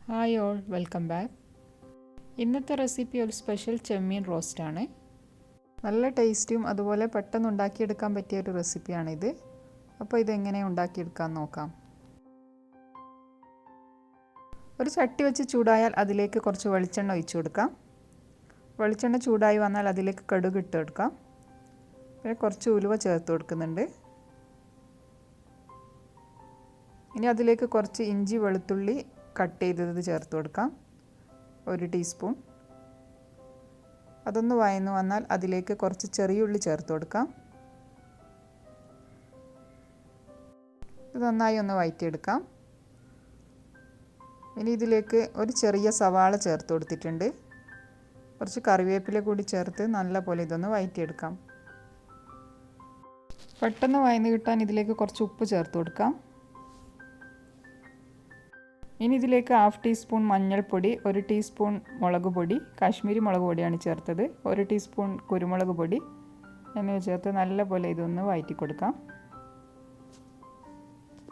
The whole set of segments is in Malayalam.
Hi all, welcome back. ഇന്നത്തെ റെസിപ്പി ഒരു സ്പെഷ്യൽ ചെമ്മീൻ റോസ്റ്റാണ്. നല്ല ടേസ്റ്റും അതുപോലെ പെട്ടെന്ന് ഉണ്ടാക്കിയെടുക്കാൻ പറ്റിയ ഒരു റെസിപ്പിയാണിത്. അപ്പോൾ ഇതെങ്ങനെ ഉണ്ടാക്കിയെടുക്കാൻ നോക്കാം. ഒരു ചട്ടി വെച്ച് ചൂടായാൽ അതിലേക്ക് കുറച്ച് വെളിച്ചെണ്ണ ഒഴിച്ചു കൊടുക്കാം. വെളിച്ചെണ്ണ ചൂടായി വന്നാൽ അതിലേക്ക് കടുക് ഇട്ട് കൊടുക്കാം. പിന്നെ കുറച്ച് ഉലുവ ചേർത്ത് കൊടുക്കുന്നുണ്ട്. ഇനി അതിലേക്ക് കുറച്ച് ഇഞ്ചി വെളുത്തുള്ളി കട്ട് ചെയ്തത് ചേർത്ത് കൊടുക്കാം, 1 ടീസ്പൂൺ. അതൊന്ന് വഴന്നു വന്നാൽ അതിലേക്ക് കുറച്ച് ചെറിയ ഉള്ളി ചേർത്ത് കൊടുക്കാം. ഇത് നന്നായി ഒന്ന് വഴറ്റിയെടുക്കാം. ഇനി ഇതിലേക്ക് ഒരു ചെറിയ സവാള ചേർത്ത് കൊടുത്തിട്ടുണ്ട്. കുറച്ച് കറിവേപ്പില കൂടി ചേർത്ത് നല്ല പോലെ ഇതൊന്ന് വഴറ്റിയെടുക്കാം. പെട്ടെന്ന് വഴന്ന് കിട്ടാൻ ഇതിലേക്ക് കുറച്ച് ഉപ്പ് ചേർത്ത് കൊടുക്കാം. ഇനി ഇതിലേക്ക് 1/2 ടീസ്പൂൺ മഞ്ഞൾപ്പൊടി, 1 ടീസ്പൂൺ മുളക് പൊടി, കാശ്മീരി മുളക് പൊടിയാണ് ചേർത്തത്, 1 ടീസ്പൂൺ കുരുമുളക് പൊടി എന്നിവ ചേർത്ത് നല്ലപോലെ ഇതൊന്ന് വഴറ്റി കൊടുക്കാം.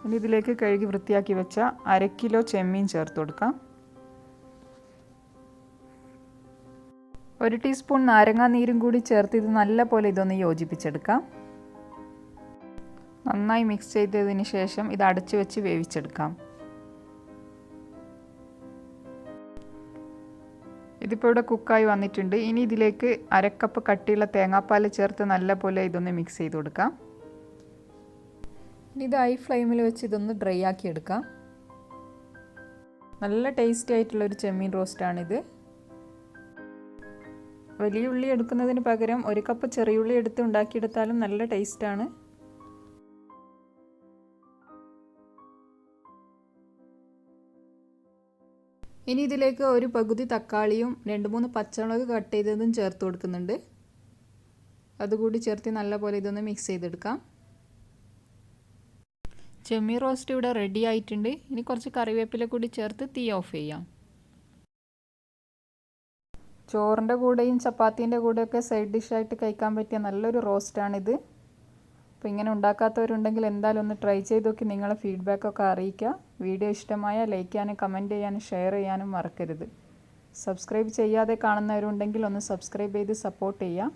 ഇനി ഇതിലേക്ക് കഴുകി വൃത്തിയാക്കി വെച്ച 1/2 കിലോ ചെമ്മീൻ ചേർത്ത് കൊടുക്കാം. 1 ടീസ്പൂൺ നാരങ്ങാ നീരും കൂടി ചേർത്ത് ഇത് നല്ലപോലെ ഇതൊന്ന് യോജിപ്പിച്ചെടുക്കാം. നന്നായി മിക്സ് ചെയ്തതിന് ശേഷം ഇത് അടച്ചു വെച്ച് വേവിച്ചെടുക്കാം. ഇതിപ്പോൾ ഇവിടെ കുക്കായി വന്നിട്ടുണ്ട്. ഇനി ഇതിലേക്ക് 1/2 കപ്പ് കട്ടിയുള്ള തേങ്ങാപ്പാൽ ചേർത്ത് നല്ലപോലെ ഇതൊന്ന് മിക്സ് ചെയ്ത് കൊടുക്കാം. ഇനി ഇത് ഹൈ ഫ്ലെയിമിൽ വെച്ച് ഇതൊന്ന് ഡ്രൈ ആക്കി എടുക്കാം. നല്ല ടേസ്റ്റി ആയിട്ടുള്ളൊരു ചെമ്മീൻ റോസ്റ്റാണിത്. വലിയ ഉള്ളി എടുക്കുന്നതിന് പകരം 1 കപ്പ് ചെറിയുള്ളി എടുത്ത് ഉണ്ടാക്കിയെടുത്താലും നല്ല ടേസ്റ്റാണ്. ഇനി ഇതിലേക്ക് ഒരു പകുതി തക്കാളിയും 2-3 പച്ചമുളക് കട്ട് ചെയ്തതും ചേർത്ത് കൊടുക്കുന്നുണ്ട്. അതുകൂടി ചേർത്ത് നല്ലപോലെ ഇതൊന്ന് മിക്സ് ചെയ്തെടുക്കാം. ചെമ്മീൻ റോസ്റ്റ് ഇവിടെ റെഡി ആയിട്ടുണ്ട്. ഇനി കുറച്ച് കറിവേപ്പില കൂടി ചേർത്ത് തീ ഓഫ് ചെയ്യാം. ചോറിൻ്റെ കൂടെയും ചപ്പാത്തീൻ്റെ കൂടെയൊക്കെ സൈഡ് ഡിഷായിട്ട് കഴിക്കാൻ പറ്റിയ നല്ലൊരു റോസ്റ്റാണിത്. അപ്പോൾ ഇങ്ങനെ ഉണ്ടാക്കാത്തവരുണ്ടെങ്കിൽ എന്തായാലും ഒന്ന് ട്രൈ ചെയ്ത് നോക്കി നിങ്ങളെ ഫീഡ്ബാക്കൊക്കെ അറിയിക്കുക. വീഡിയോ ഇഷ്ടമായാൽ ലൈക്ക് ചെയ്യാനും കമൻറ്റ് ചെയ്യാനും ഷെയർ ചെയ്യാനും മറക്കരുത്. സബ്സ്ക്രൈബ് ചെയ്യാതെ കാണുന്നവരുണ്ടെങ്കിൽ ഒന്ന് സബ്സ്ക്രൈബ് ചെയ്ത് സപ്പോർട്ട് ചെയ്യുക.